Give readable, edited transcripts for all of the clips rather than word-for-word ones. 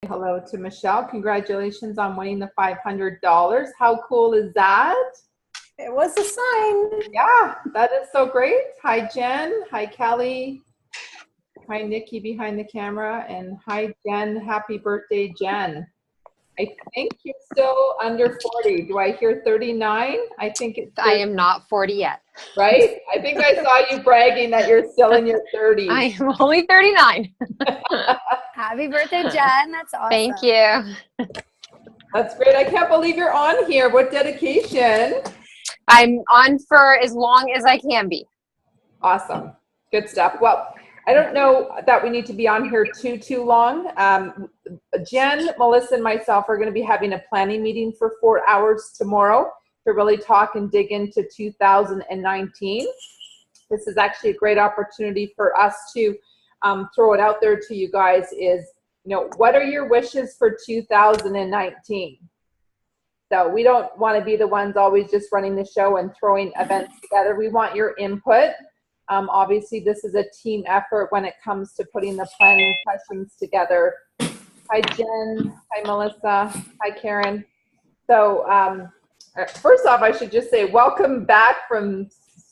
Hello to Michelle. Congratulations on winning the $500. How cool is that? It was a sign. Yeah, that is so great. Hi, Jen. Hi, Kelly. Hi, Nikki behind the camera. And hi, Jen. Happy birthday, Jen. I think you're still under 40. Do I hear 39? I think it's 30, I am not 40 yet. right? I think I saw you bragging that you're still in your 30s. I am only 39. Happy birthday, Jen. That's awesome. Thank you. That's great. I can't believe you're on here. What dedication? I'm on for as long as I can be. Awesome. Good stuff. Well, I don't know that we need to be on here too long. Jen, Melissa, and myself are going to be having a planning meeting for 4 hours tomorrow to really talk and dig into 2019. This is actually a great opportunity for us to throw it out there to you guys is, what are your wishes for 2019? So we don't want to be the ones always just running the show and throwing events together. We want your input. Obviously, this is a team effort when it comes to putting the planning sessions together. Hi, Jen. Hi, Melissa. Hi, Karen. So first off, I should just say welcome back from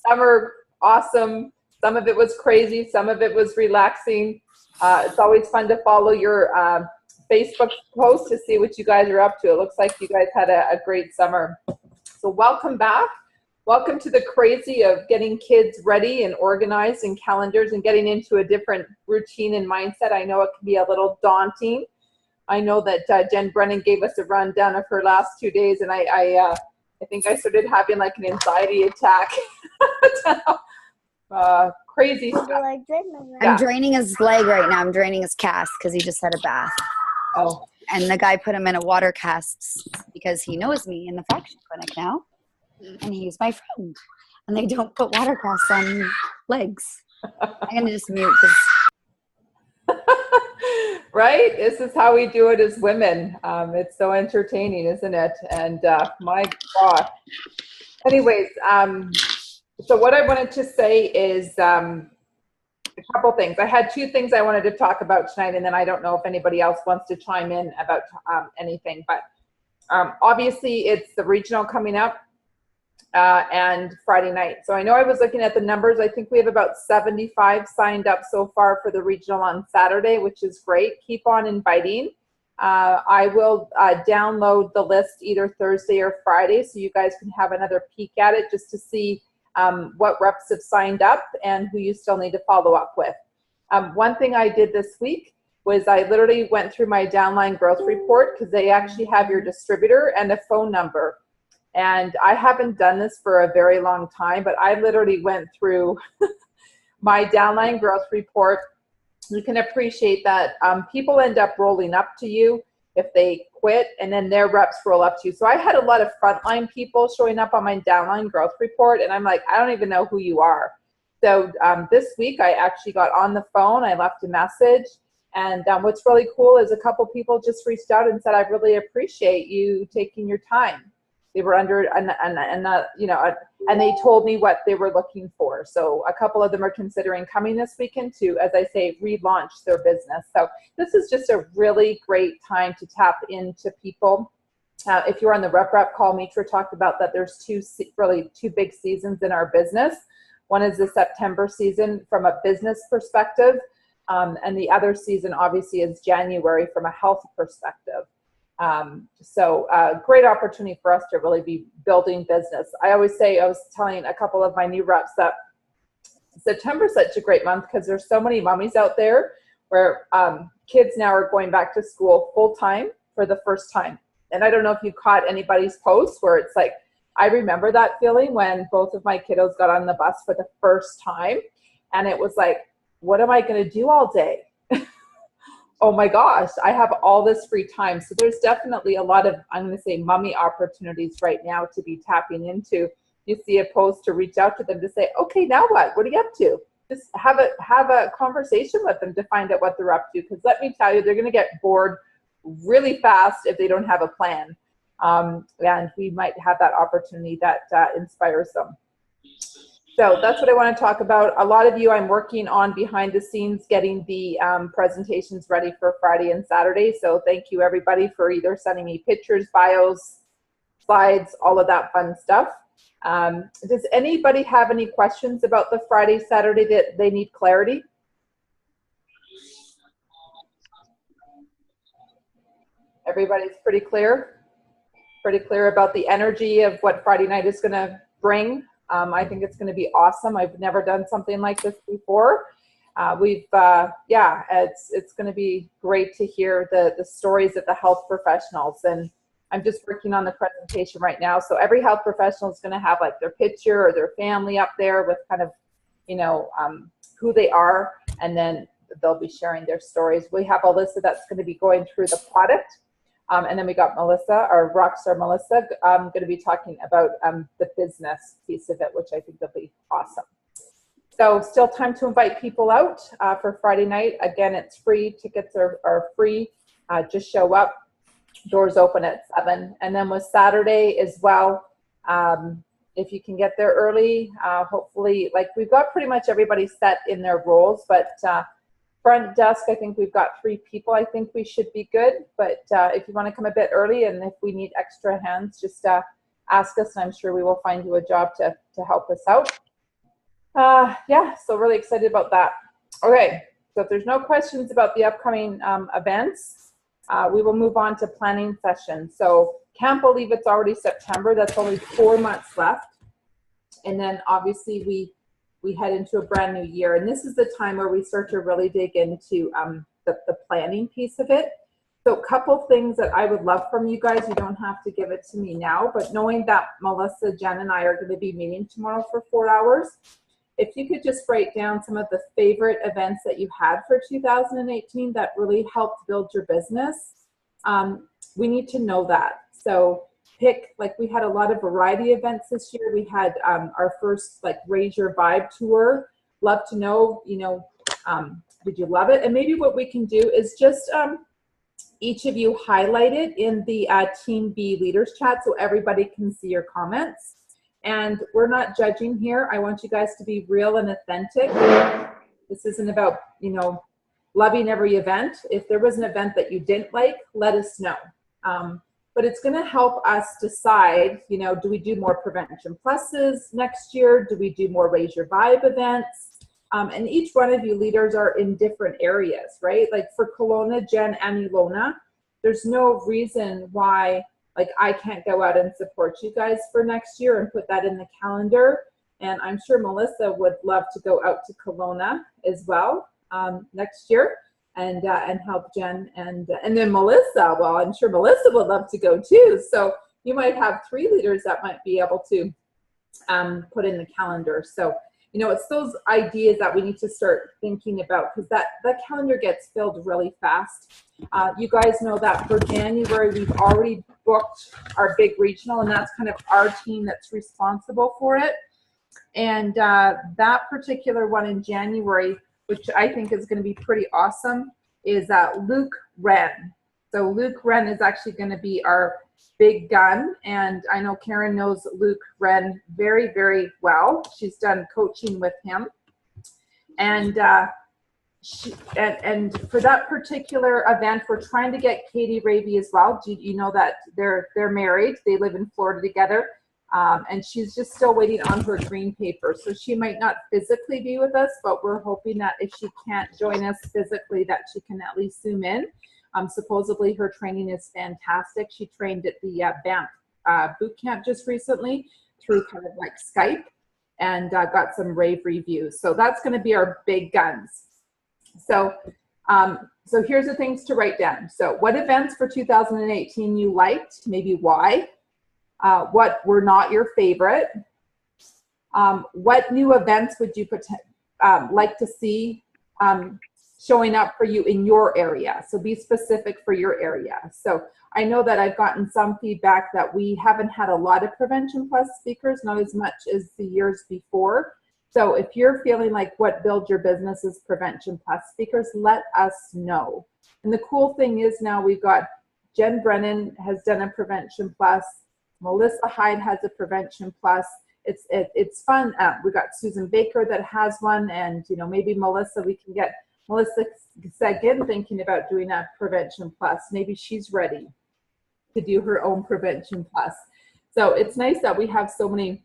summer. Awesome. Some of it was crazy. Some of it was relaxing. It's always fun to follow your Facebook post to see what you guys are up to. It looks like you guys had a great summer. So welcome back. Welcome to the crazy of getting kids ready and organized and calendars and getting into a different routine and mindset. I know it can be a little daunting. I know that Jen Brennan gave us a rundown of her last 2 days, and I think I started having like an anxiety attack. Crazy stuff. I'm draining his leg right now. I'm draining his cast because he just had a bath. Oh. And the guy put him in a water cast because he knows me in the fraction clinic now. And he's my friend. And they don't put water casts on legs. I'm going to just mute because... Right? This is how we do it as women. It's so entertaining, isn't it? And my God. Anyways, so what I wanted to say is a couple things. I had 2 things I wanted to talk about tonight, and then I don't know if anybody else wants to chime in about anything. But obviously, it's the regional coming up and Friday night. So I know I was looking at the numbers. I think we have about 75 signed up so far for the regional on Saturday, which is great. Keep on inviting. I will download the list either Thursday or Friday so you guys can have another peek at it just to see what reps have signed up and who you still need to follow up with. One thing I did this week was I literally went through my downline growth report because they actually have your distributor and a phone number. And I haven't done this for a very long time, but I literally went through my downline growth report. You can appreciate that people end up rolling up to you if they quit, and then their reps roll up to you. So I had a lot of frontline people showing up on my downline growth report, and I'm like, I don't even know who you are. So this week I actually got on the phone, I left a message, and what's really cool is a couple people just reached out and said, I really appreciate you taking your time. They were under, and they told me what they were looking for. So a couple of them are considering coming this weekend to, as I say, relaunch their business. So this is just a really great time to tap into people. If you're on the rep call, Mitra talked about that there's two big seasons in our business. One is the September season from a business perspective, and the other season obviously is January from a health perspective. So great opportunity for us to really be building business. I always say, I was telling a couple of my new reps that September is such a great month because there's so many mommies out there where kids now are going back to school full time for the first time. And I don't know if you caught anybody's posts where it's like, I remember that feeling when both of my kiddos got on the bus for the first time. And it was like, what am I going to do all day? Oh my gosh, I have all this free time. So there's definitely a lot of, I'm going to say, mommy opportunities right now to be tapping into. You see a post to reach out to them to say, okay, now what? What are you up to? Just have a conversation with them to find out what they're up to. Because let me tell you, they're going to get bored really fast if they don't have a plan. And we might have that opportunity that inspires them. So that's what I want to talk about. A lot of you, I'm working on behind the scenes getting the presentations ready for Friday and Saturday. So thank you everybody for either sending me pictures, bios, slides, all of that fun stuff. Does anybody have any questions about the Friday, Saturday that they need clarity? Everybody's pretty clear? Pretty clear about the energy of what Friday night is going to bring. I think it's going to be awesome. I've never done something like this before. Yeah, it's going to be great to hear the stories of the health professionals. And I'm just working on the presentation right now. So every health professional is going to have like their picture or their family up there with kind of, you know, who they are. And then they'll be sharing their stories. We have Alyssa that's going to be going through the product. And then we got Melissa, our rockstar Melissa, going to be talking about the business piece of it, which I think will be awesome. So still time to invite people out for Friday night. Again, it's free. Tickets are free. Just show up. Doors open at 7. And then with Saturday as well, if you can get there early, hopefully, like we've got pretty much everybody set in their roles, but front desk, I think we've got 3 people. I think we should be good. But if you want to come a bit early and if we need extra hands, just ask us and I'm sure we will find you a job to help us out. Yeah, so really excited about that. Okay, so if there's no questions about the upcoming events, we will move on to planning session. So can't believe it's already September. That's only 4 months left. And then obviously we head into a brand new year. And this is the time where we start to really dig into the planning piece of it. So a couple things that I would love from you guys. You don't have to give it to me now, but knowing that Melissa, Jen, and I are going to be meeting tomorrow for 4 hours, if you could just break down some of the favorite events that you had for 2018 that really helped build your business, we need to know that. So pick, like we had a lot of variety events this year. We had our first like Raise Your Vibe tour. Love to know, you know, did you love it? And maybe what we can do is just each of you highlight it in the Team B Leaders chat so everybody can see your comments. And we're not judging here. I want you guys to be real and authentic. This isn't about, you know, loving every event. If there was an event that you didn't like, let us know. But it's going to help us decide, you know, do we do more Prevention Pluses next year? Do we do more Raise Your Vibe events? And each one of you leaders are in different areas, right? Like for Kelowna, Jen, and Ilona, there's no reason why, like, I can't go out and support you guys for next year and put that in the calendar. And I'm sure Melissa would love to go out to Kelowna as well next year. And help Jen and then Melissa. Well, I'm sure Melissa would love to go too. So you might have 3 leaders that might be able to put in the calendar. So, you know, it's those ideas that we need to start thinking about because that calendar gets filled really fast. You guys know that for January, we've already booked our big regional, and that's kind of our team that's responsible for it. And that particular one in January, which I think is going to be pretty awesome, is Luke Wren. So Luke Wren is actually going to be our big gun, and I know Karen knows Luke Wren very, very well. She's done coaching with him, and for that particular event, we're trying to get Katie Ravy as well. You know that they're married. They live in Florida together. And she's just still waiting on her green paper. So she might not physically be with us, but we're hoping that if she can't join us physically, that she can at least Zoom in. Supposedly her training is fantastic. She trained at the Banff boot camp just recently through kind of like Skype and got some rave reviews. So that's going to be our big guns. So, so here's the things to write down. So what events for 2018 you liked, maybe why? What were not your favorite? What new events would you like to see showing up for you in your area? So be specific for your area. So I know that I've gotten some feedback that we haven't had a lot of Prevention Plus speakers, not as much as the years before. So if you're feeling like what builds your business is Prevention Plus speakers, let us know. And the cool thing is now we've got Jen Brennan has done a Prevention Plus. Melissa Hyde has a Prevention Plus, it's fun. We got Susan Baker that has one, and maybe Melissa. We can get Melissa Seguin thinking about doing a Prevention Plus. Maybe she's ready to do her own Prevention Plus. So it's nice that we have so many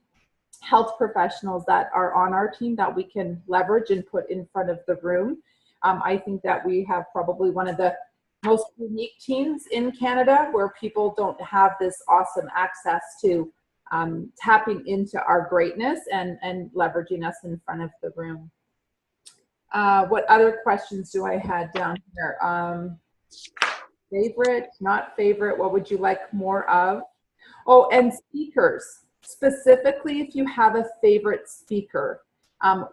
health professionals that are on our team that we can leverage and put in front of the room. I think that we have probably one of the most unique teams in Canada where people don't have this awesome access to tapping into our greatness and leveraging us in front of the room. What other questions do I have down here? Favorite, not favorite, what would you like more of? Oh, and speakers. Specifically, if you have a favorite speaker,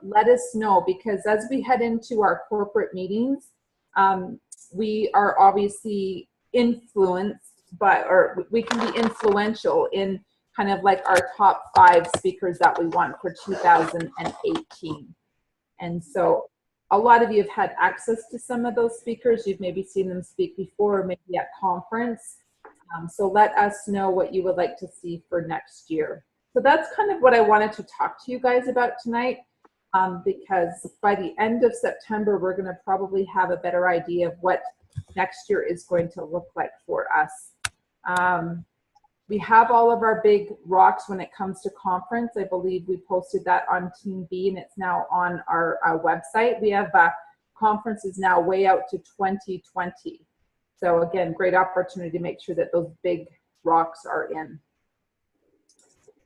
let us know, because as we head into our corporate meetings, we are obviously influenced by, or we can be influential in kind of like our top 5 speakers that we want for 2018. And so a lot of you have had access to some of those speakers. You've maybe seen them speak before, or maybe at conference. So let us know what you would like to see for next year. So that's kind of what I wanted to talk to you guys about tonight, because by the end of September, we're going to probably have a better idea of what next year is going to look like for us. We have all of our big rocks when it comes to conference. I believe we posted that on Team B, and it's now on our website. We have conferences now way out to 2020. So again, great opportunity to make sure that those big rocks are in.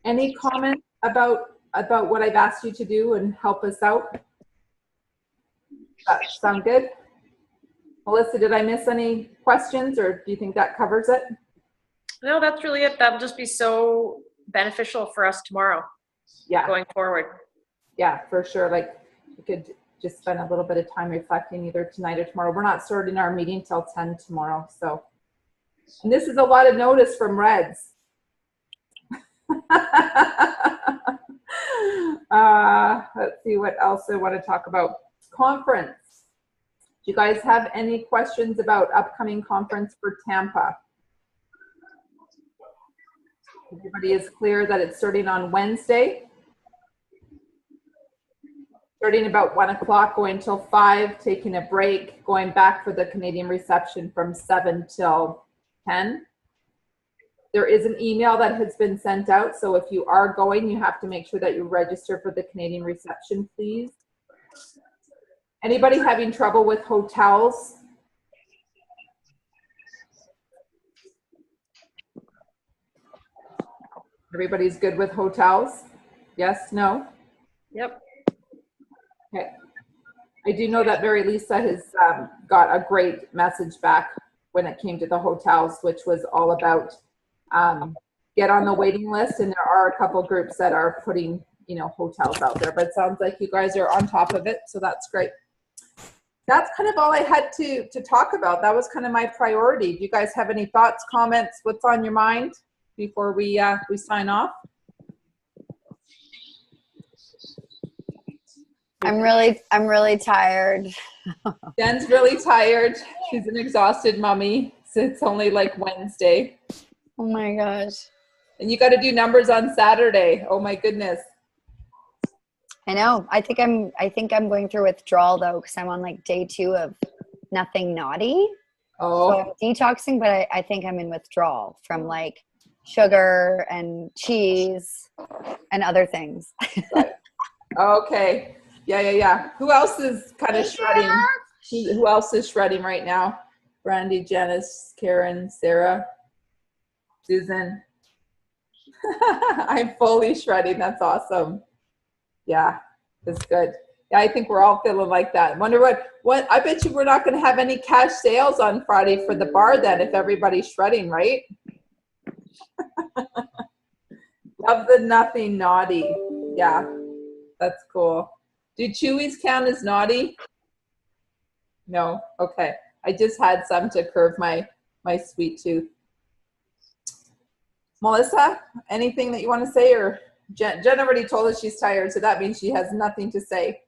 Any comments about what I've asked you to do and help us out? That sound good? Melissa, did I miss any questions, or do you think that covers it? No, that's really it. That'll just be so beneficial for us tomorrow. Yeah. Going forward. Yeah, for sure. Like, we could just spend a little bit of time reflecting either tonight or tomorrow. We're not starting our meeting till 10 tomorrow. So, and this is a lot of notice from Reds. Let's see what else I want to talk about. Conference. Do you guys have any questions about upcoming conference for Tampa? Everybody is clear that it's starting on Wednesday. Starting about 1 o'clock, going till 5, taking a break, going back for the Canadian reception from 7 till 10. There is an email that has been sent out, so if you are going, you have to make sure that you register for the Canadian reception, please. Anybody having trouble with hotels? Everybody's good with hotels? Yes, no? Yep. Okay. I do know that Mary Lisa has got a great message back when it came to the hotels, which was all about get on the waiting list, and there are a couple groups that are putting hotels out there, but it sounds like you guys are on top of it, so that's great. That's kind of all I had to talk about. That was kind of my priority. Do you guys have any thoughts, comments, what's on your mind before we sign off? I'm really tired. Jen's really tired. She's an exhausted mommy. So it's only like Wednesday. Oh my gosh. And you got to do numbers on Saturday. Oh my goodness. I know. I think I'm going through withdrawal though, because I'm on like day 2 of nothing naughty. Oh. So I'm detoxing, but I think I'm in withdrawal from like sugar and cheese and other things. Right. Okay. Yeah. Who else is kind of shredding? Who else is shredding right now? Brandy, Janice, Karen, Sarah, Susan. I'm fully shredding. That's awesome. Yeah, that's good. Yeah, I think we're all feeling like that. Wonder what I bet you we're not going to have any cash sales on Friday for the bar then if everybody's shredding, right? Love the nothing naughty. Yeah, that's cool. Do chewies count as naughty? No? Okay. I just had some to curve my sweet tooth. Melissa, anything that you want to say? Or Jen already told us she's tired, so that means she has nothing to say.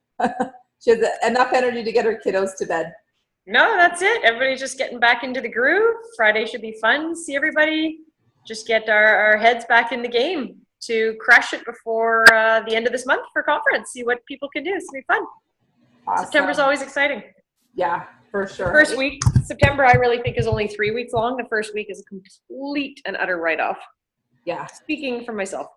She has enough energy to get her kiddos to bed. No, that's it. Everybody's just getting back into the groove. Friday should be fun. See everybody. Just get our heads back in the game. to crush it before the end of this month for conference. See what people can do. It's gonna be fun. Awesome. September's always exciting. Yeah, for sure. First week, September, I really think is only 3 weeks long. The first week is a complete and utter write-off. Yeah. Speaking for myself.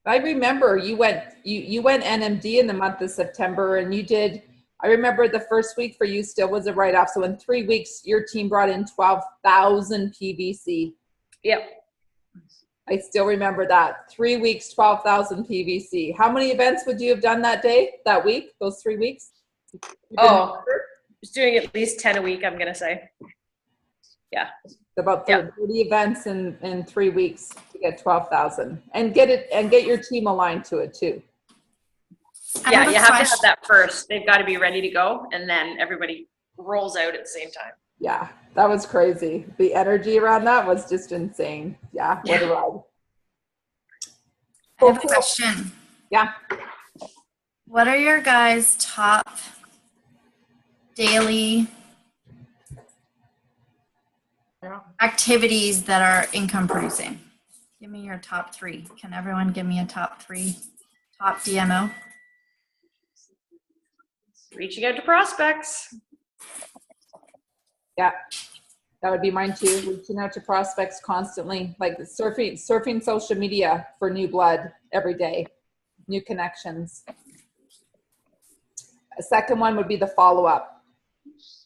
I remember you went NMD in the month of September, and you did. I remember the first week for you still was a write-off. So in 3 weeks, your team brought in 12,000 PVC. Yep. I still remember that. 3 weeks, 12,000 PVC. How many events would you have done that week, those 3 weeks? Oh, just doing at least 10 a week, I'm going to say. Yeah. About 30 events in 3 weeks to get 12,000 and get your team aligned to it too. Yeah, you have to have that first. They've got to be ready to go, and then everybody rolls out at the same time. Yeah, that was crazy. The energy around that was just insane. Yeah, what a ride. I have a question. Yeah. What are your guys' top daily activities that are income producing? Give me your top 3. Can everyone give me a top 3 top DMO? Reaching out to prospects. Yeah, that would be mine too. Reaching out to prospects constantly, like surfing social media for new blood every day, new connections. A second one would be the follow-up.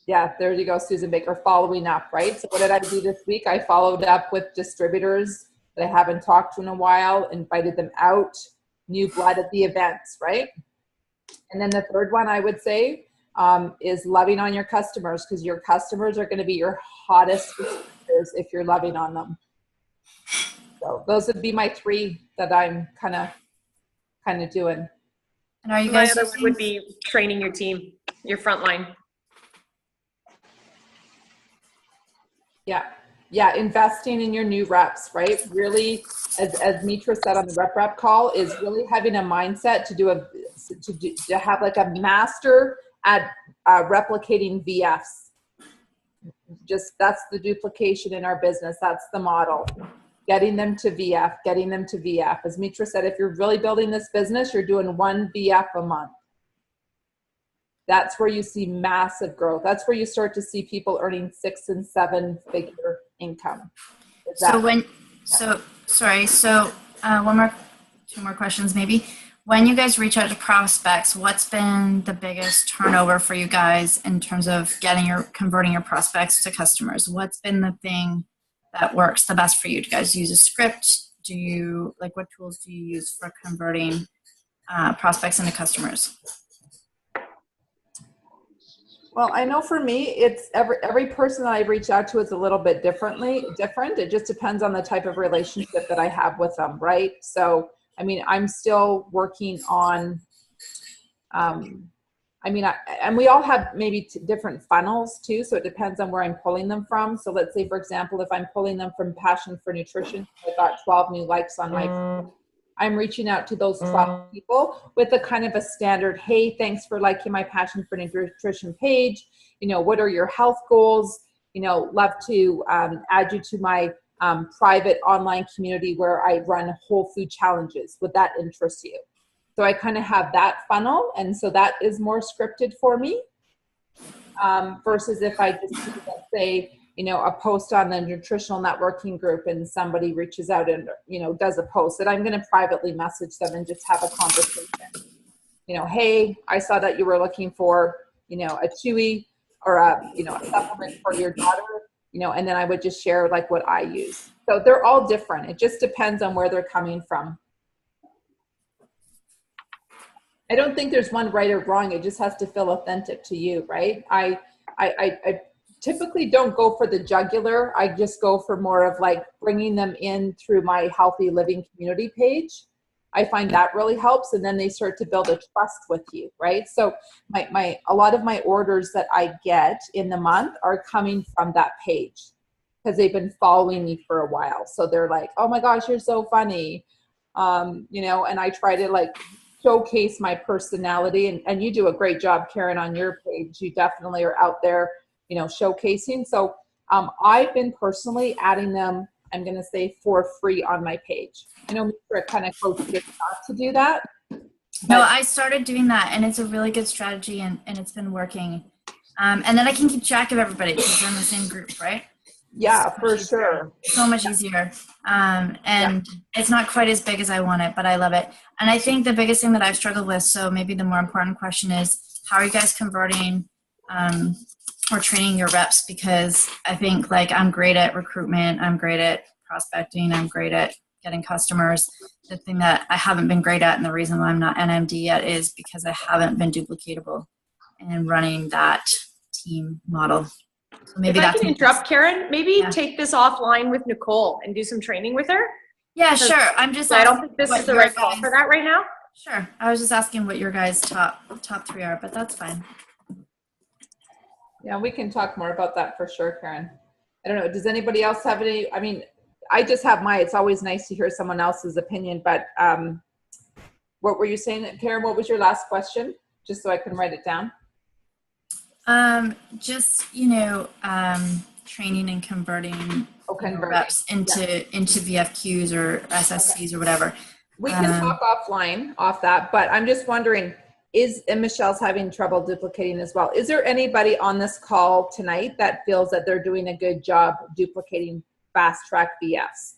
Yeah, there you go, Susan Baker, following up, right? So what did I do this week? I followed up with distributors that I haven't talked to in a while, invited them out, new blood at the events, right? And then the third one I would say is loving on your customers, because your customers are going to be your hottest distributors if you're loving on them. So those would be my 3 that I'm kind of doing. And are you My guys other one would be training your team, your front line. Yeah, investing in your new reps, right? Really, as Mitra said on the rep call, is really having a mindset to have like a master at replicating VFs. Just that's the duplication in our business. That's the model. Getting them to VF. As Mitra said, if you're really building this business, you're doing 1 VF a month. That's where you see massive growth. That's where you start to see people earning 6 and 7 figure income. So 2 more questions maybe. When you guys reach out to prospects, what's been the biggest turnover for you guys in terms of converting your prospects to customers? What's been the thing that works the best for you? Do you guys use a script? What tools do you use for converting prospects into customers? Well, I know for me, it's every person that I reach out to is a little bit different. It just depends on the type of relationship that I have with them, right? So, I mean, I'm still working on, and we all have maybe different funnels too, so it depends on where I'm pulling them from. So let's say, for example, if I'm pulling them from Passion for Nutrition, I got 12 new likes on my I'm reaching out to those 12 people with a kind of a standard, hey, thanks for liking my Passion for Nutrition page. What are your health goals? Love to add you to my private online community where I run whole food challenges. Would that interest you? So I kind of have that funnel. And so that is more scripted for me versus if I just, let's say, a post on the nutritional networking group and somebody reaches out and, does a post that I'm going to privately message them and just have a conversation. Hey, I saw that you were looking for, a chewy or a supplement for your daughter, and then I would just share like what I use. So they're all different. It just depends on where they're coming from. I don't think there's one right or wrong. It just has to feel authentic to you, right? I typically don't go for the jugular. I just go for more of like bringing them in through my Healthy Living community page. I find that really helps. And then they start to build a trust with you, right? So a lot of my orders that I get in the month are coming from that page because they've been following me for a while. So they're like, oh my gosh, you're so funny. And I try to like showcase my personality and you do a great job, Karen, on your page. You definitely are out there, showcasing. So I've been personally adding them I'm going to say for free on my page. I know Mr. kind of coaches us not to do that. No, I started doing that, and it's a really good strategy, and it's been working. And then I can keep track of everybody because we're in the same group, right? Yeah, So for much sure. easier. So much easier. And it's not quite as big as I want it, but I love it. And I think the biggest thing that I've struggled with, so maybe the more important question is, how are you guys converting or training your reps? Because I think like I'm great at recruitment, I'm great at prospecting, I'm great at getting customers. The thing that I haven't been great at, and the reason why I'm not NMD yet, is because I haven't been duplicatable in running that team model. So maybe If I that's can interrupt, Karen, maybe take this offline with Nicole and do some training with her. Yeah, sure. I'm just. I don't think this is the right call for that right now. Sure. I was just asking what your guys' top 3 are, but that's fine. Yeah, we can talk more about that for sure, Karen. I don't know. Does anybody else have any? I mean, I just have it's always nice to hear someone else's opinion, but what were you saying, Karen? What was your last question? Just so I can write it down. Just, training and converting reps into VFQs or SSCs or whatever. We can talk offline off that, but I'm just wondering, and Michelle's having trouble duplicating as well. Is there anybody on this call tonight that feels that they're doing a good job duplicating fast track VFs?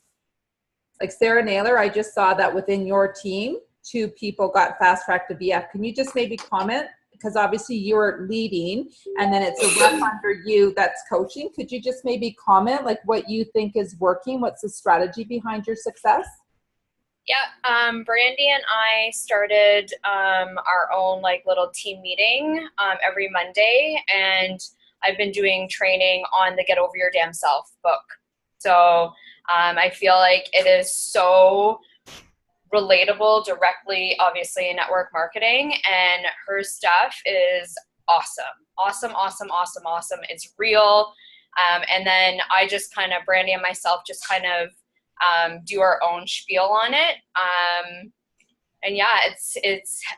Like Sarah Naylor, I just saw that within your team, 2 people got fast track to VF. Can you just maybe comment? Because obviously you're leading and then it's a rep under you that's coaching. Could you just maybe comment like what you think is working? What's the strategy behind your success? Yeah, Brandy and I started our own like little team meeting every Monday, and I've been doing training on the Get Over Your Damn Self book. So I feel like it is so relatable directly, obviously, in network marketing, and her stuff is awesome. It's real. And then I just kind of, Brandy and myself just kind of do our own spiel on it. And yeah, it's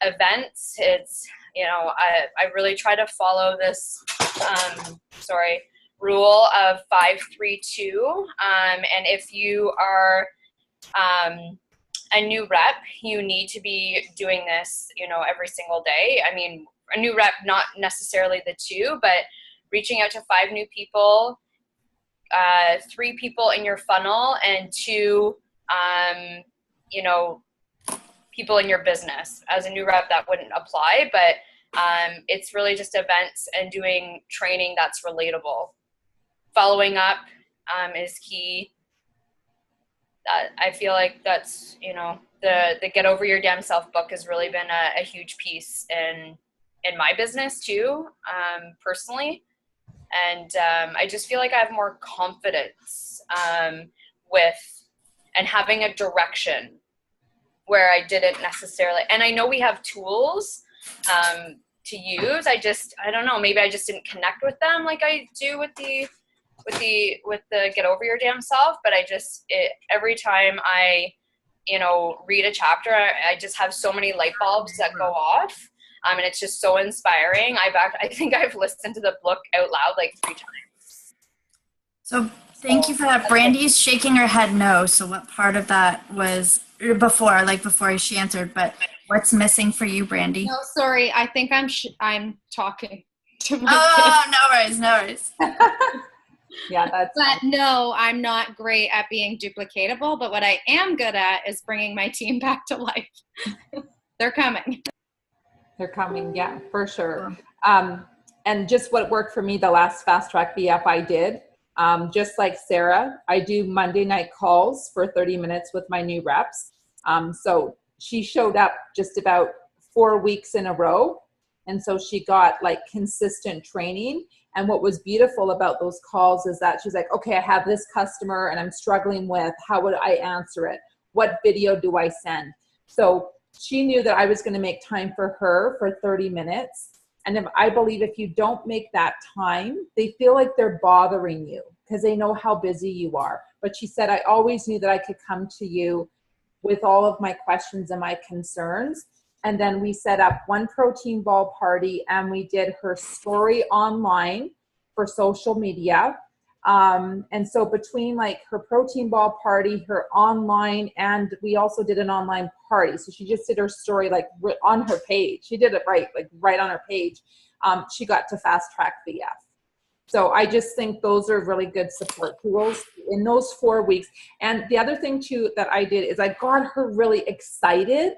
events. It's, I really try to follow this, rule of 5-3-2. And if you are a new rep, you need to be doing this, every single day. I mean, a new rep, not necessarily the 2, but reaching out to 5 new people, 3 people in your funnel, and 2, people in your business. As a new rep, that wouldn't apply, but it's really just events and doing training that's relatable. Following up is key. I feel like that's, the Get Over Your Damn Self book has really been a huge piece in my business too, personally. And I just feel like I have more confidence and having a direction where I didn't necessarily, and I know we have tools to use. I don't know, maybe I just didn't connect with them like I do with the Get Over Your Damn Self. But every time I, read a chapter, I just have so many light bulbs that go off. And it's just so inspiring. I think I've listened to the book out loud like 3 times. So thank you for that. Brandy's shaking her head no. So what part of that was before she answered, but what's missing for you, Brandy? No, sorry. I think I'm talking to my kids. No worries. Yeah, But no, I'm not great at being duplicatable, but what I am good at is bringing my team back to life. They're coming. They're coming, yeah, for sure. And just what worked for me, the last Fast Track VF I did, just like Sarah, I do Monday night calls for 30 minutes with my new reps. So she showed up just about 4 weeks in a row. And so she got like consistent training. And what was beautiful about those calls is that she's like, okay, I have this customer and I'm struggling with, how would I answer it? What video do I send? So she knew that I was going to make time for her for 30 minutes. And I believe if you don't make that time, they feel like they're bothering you because they know how busy you are. But she said, I always knew that I could come to you with all of my questions and my concerns. And then we set up one protein ball party and we did her story online for social media. And so between like her protein ball party, her online, and we also did an online party. So she just did her story like on her page. She did it right, like right on her page. She got to fast track VF. So I just think those are really good support tools in those 4 weeks. And the other thing too that I did is I got her really excited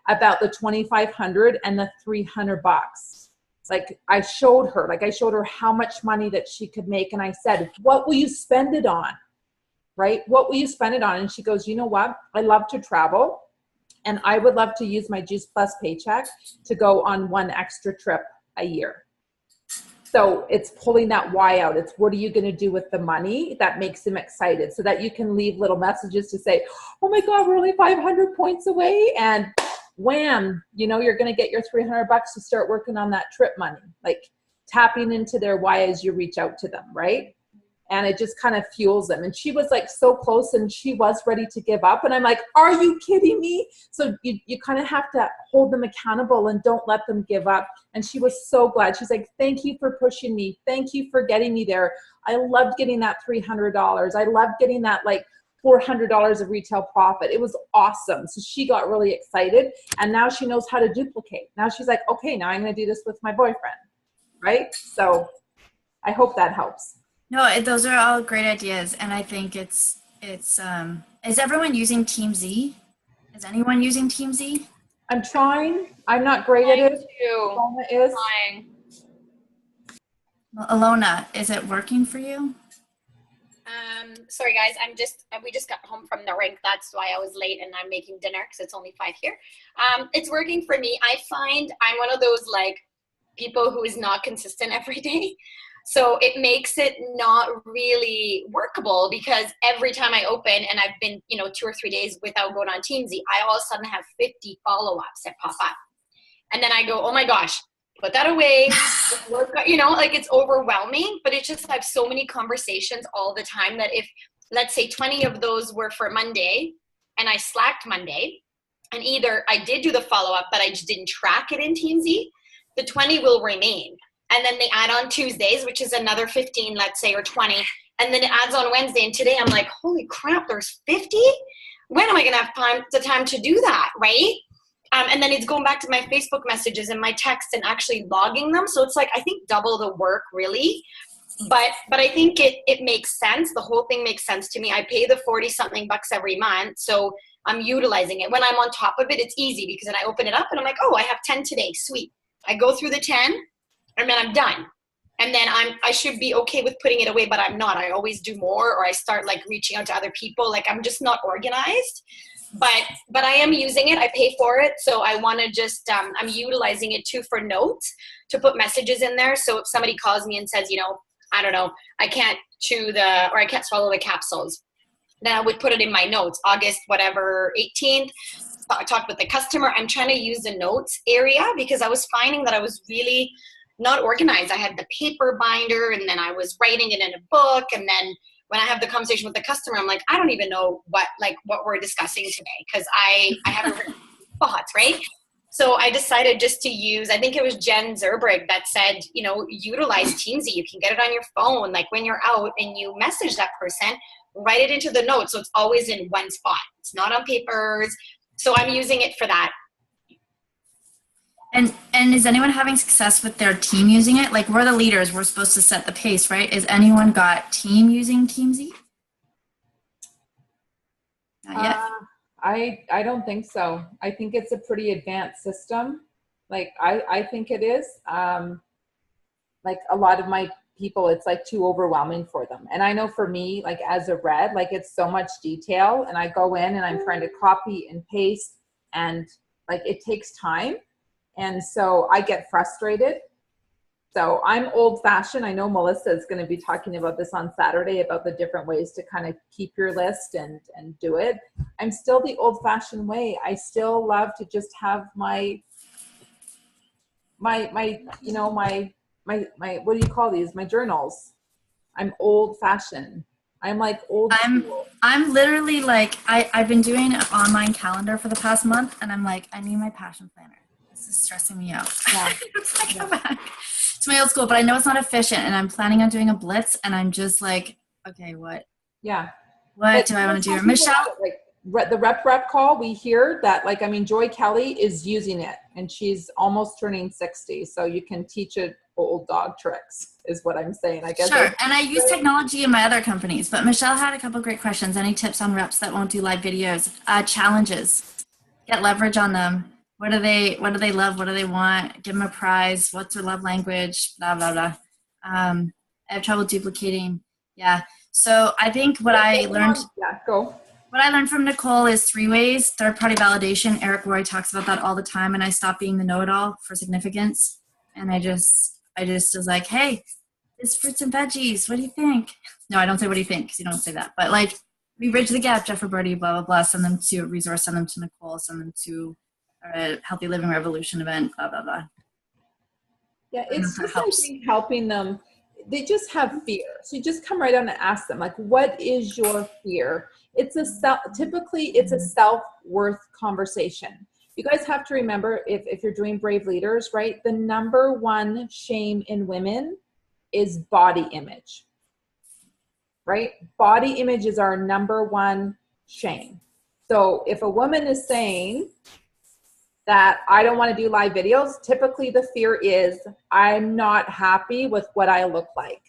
about the 2,500 and the $300. Like I showed her how much money that she could make. And I said, what will you spend it on? Right? What will you spend it on? And she goes, you know what? I love to travel and I would love to use my Juice Plus paycheck to go on one extra trip a year. So it's pulling that why out. It's what are you going to do with the money that makes them excited so that you can leave little messages to say, oh my God, we're only 500 points away. And wham, you know, you're going to get your $300 to start working on that trip money, like tapping into their why as you reach out to them. Right. And it just kind of fuels them. And she was like so close and she was ready to give up. And I'm like, are you kidding me? So you kind of have to hold them accountable and don't let them give up. And she was so glad. She's like, thank you for pushing me. Thank you for getting me there. I loved getting that $300. I loved getting that like $400 of retail profit. It was awesome. So she got really excited and now she knows how to duplicate. Now she's like, okay, now I'm going to do this with my boyfriend. Right? So I hope that helps. No, those are all great ideas. And I think it's is everyone using Team Z? Is anyone using Team Z? I'm trying. I'm not great at it. Alona is. Well, Alona, is it working for you? Sorry guys, we just got home from the rink. That's why I was late and I'm making dinner because it's only 5 here. It's working for me. I find I'm one of those like people who is not consistent every day. So it makes it not really workable because every time I open and I've been, 2 or 3 days without going on Teamsy, I all of a sudden have 50 follow-ups that pop up. And then I go, oh my gosh, put that away. Like it's overwhelming, but it's just I have so many conversations all the time that if, let's say 20 of those were for Monday and I slacked Monday and either I did do the follow-up, but I just didn't track it in Teamsy, the 20 will remain. And then they add on Tuesdays, which is another 15, let's say, or 20. And then it adds on Wednesday. And today I'm like, holy crap, there's 50? When am I going to have time to do that, right? And then it's going back to my Facebook messages and my texts and actually logging them. So it's like, I think double the work, really. But I think it makes sense. The whole thing makes sense to me. I pay the 40-something bucks every month. So I'm utilizing it. When I'm on top of it, it's easy because then I open it up and I'm like, oh, I have 10 today. Sweet. I go through the 10. And then I'm done. And then I should be okay with putting it away, but I'm not. I always do more or I start like reaching out to other people. Like I'm just not organized, but I am using it. I pay for it. So I want to just, I'm utilizing it too for notes to put messages in there. So if somebody calls me and says, I don't know, I can't I can't swallow the capsules, then I would put it in my notes, August, whatever, 18th. I talked with the customer. I'm trying to use the notes area because I was finding that I was really not organized. I had the paper binder and then I was writing it in a book. And then when I have the conversation with the customer, I'm like, I don't even know what we're discussing today because I haven't written thoughts, right? So I decided just to use, I think it was Jen Zerbrigg that said, utilize Teamsy. You can get it on your phone, like when you're out and you message that person, write it into the notes. So it's always in one spot. It's not on papers. So I'm using it for that. And is anyone having success with their team using it? Like we're the leaders, we're supposed to set the pace, right? Is anyone got team using Teamsy? Not yet. I don't think so. I think it's a pretty advanced system. Like I think it is. Like a lot of my people, it's like too overwhelming for them. And I know for me, like as a red, like it's so much detail and I go in and I'm trying to copy and paste and like it takes time. And so I get frustrated. So I'm old fashioned. I know Melissa is going to be talking about this on Saturday about the different ways to kind of keep your list and do it. I'm still the old fashioned way. I still love to just have my what do you call these? My journals. I'm old fashioned. I'm like old school. I'm literally like, I've been doing an online calendar for the past month and I'm like, I need my passion planner. This is stressing me out. Yeah. It's like, go back to my old school, but I know it's not efficient, and I'm planning on doing a blitz, and I'm just like, okay, what Yeah. do I want to do? Michelle? Like the rep call, we hear that, like, I mean, Joy Kelly is using it, and she's almost turning 60. So you can teach it old dog tricks, is what I'm saying. I guess. Sure. And I use technology in my other companies, but Michelle had a couple great questions. Any tips on reps that won't do live videos? Challenges. Get leverage on them. What do they love? What do they want? Give them a prize. What's their love language? Blah, blah, blah. I have trouble duplicating. Yeah. So I think what I learned from Nicole is 3 ways. Third-party validation. Eric Roy talks about that all the time, and I stopped being the know-it-all for significance. And I just was like, hey, this fruits and veggies. What do you think? No, I don't say what do you think, because you don't say that. But like, we bridge the gap, Jeff Roberti, blah, blah, blah. Send them to a resource, send them to Nicole, send them to a Healthy Living Revolution event, blah, blah, blah. Yeah, it's just, I think, helping them. They just have fear. So you just come right on and ask them, like, what is your fear? Typically it's a self-worth conversation. You guys have to remember, if you're doing Brave Leaders, right, the number one shame in women is body image, right? Body image is our number one shame. So if a woman is saying that I don't want to do live videos, typically the fear is I'm not happy with what I look like.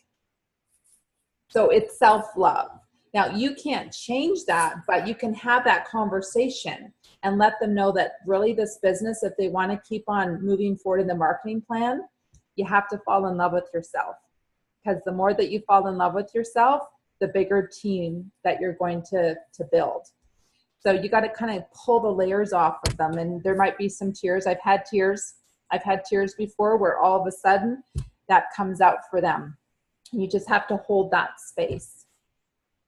So it's self-love. Now, you can't change that, but you can have that conversation and let them know that really this business, if they want to keep on moving forward in the marketing plan, you have to fall in love with yourself. Because the more that you fall in love with yourself, the bigger team that you're going to build. So you got to kind of pull the layers off of them. And there might be some tears. I've had tears before where all of a sudden that comes out for them. You just have to hold that space.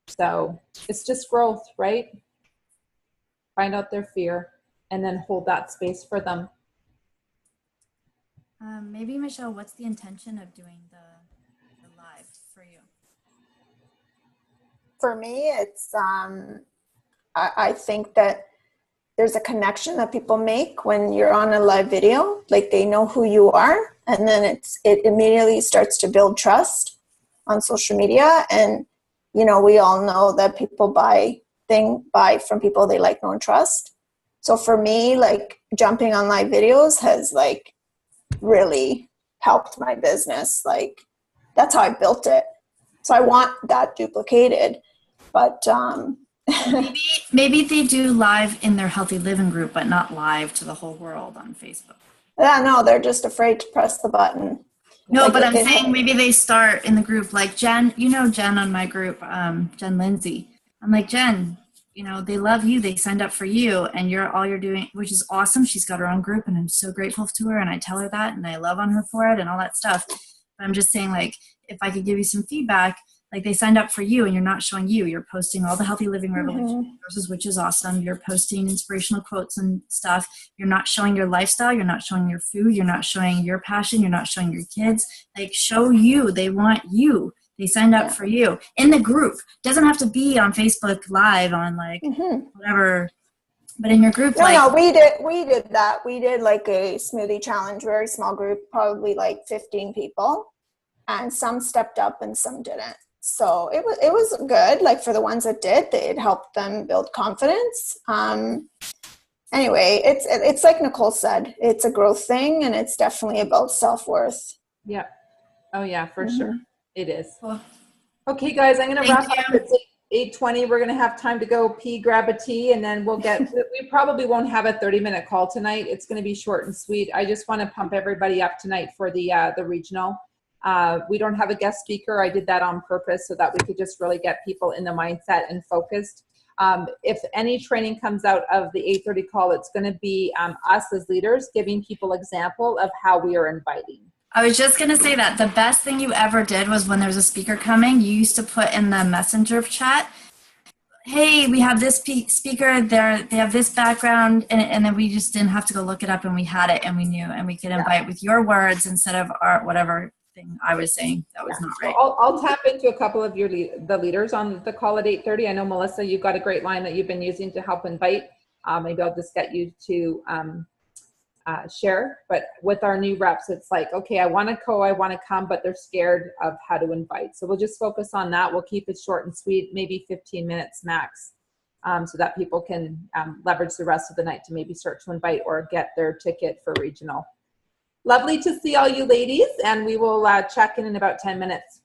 So it's just growth, right? Find out their fear and then hold that space for them. Maybe, Michelle, what's the intention of doing the live for you? For me, it's, I think that there's a connection that people make when you're on a live video, like they know who you are, and then it immediately starts to build trust on social media. And you know, we all know that people buy from people they like, know, and trust. So for me, like jumping on live videos has like really helped my business. Like that's how I built it. So I want that duplicated, but maybe they do live in their Healthy Living group, but not live to the whole world on Facebook. Yeah, no, they're just afraid to press the button. No, like, but I'm saying maybe they start in the group, like Jen, you know, Jen on my group, Jen Lindsay. I'm like, Jen, you know, they love you. They signed up for you, and all you're doing, which is awesome. She's got her own group, and I'm so grateful to her, and I tell her that, and I love on her for it and all that stuff. But I'm just saying, like, if I could give you some feedback, like they signed up for you and you're not showing you. You're posting all the Healthy Living Revolution resources, which is awesome. You're posting inspirational quotes and stuff. You're not showing your lifestyle. You're not showing your food. You're not showing your passion. You're not showing your kids. Like, show you. They want you. They signed up for you in the group. Doesn't have to be on Facebook Live on like whatever, but in your group. No, we did that. We did like a smoothie challenge, very small group, probably like 15 people, and some stepped up and some didn't. So it was good. Like for the ones that did, it helped them build confidence. Anyway, it's like Nicole said, it's a growth thing, and it's definitely about self-worth. Yeah. Oh yeah, for sure. It is. Cool. Okay, guys, I'm going to wrap up. It's 8:20. We're going to have time to go pee, grab a tea, and then we probably won't have a 30-minute call tonight. It's going to be short and sweet. I just want to pump everybody up tonight for the regional. We don't have a guest speaker. I did that on purpose so that we could just really get people in the mindset and focused. If any training comes out of the 8:30 call, it's going to be us as leaders giving people example of how we are inviting. I was just going to say that the best thing you ever did was when there's a speaker coming, you used to put in the messenger chat, hey, we have this speaker, they have this background, and then we just didn't have to go look it up, and we had it, and we knew, and we could invite with your words instead of our whatever thing I was saying that was not right. So I'll tap into a couple of the leaders on the call at 8:30. I know, Melissa, you've got a great line that you've been using to help invite. Maybe I'll just get you to share. But with our new reps, it's like, okay, I want to go, I want to come, but they're scared of how to invite. So we'll just focus on that. We'll keep it short and sweet, maybe 15 minutes max, so that people can leverage the rest of the night to maybe start to invite or get their ticket for regional. Lovely to see all you ladies, and we will check in about 10 minutes.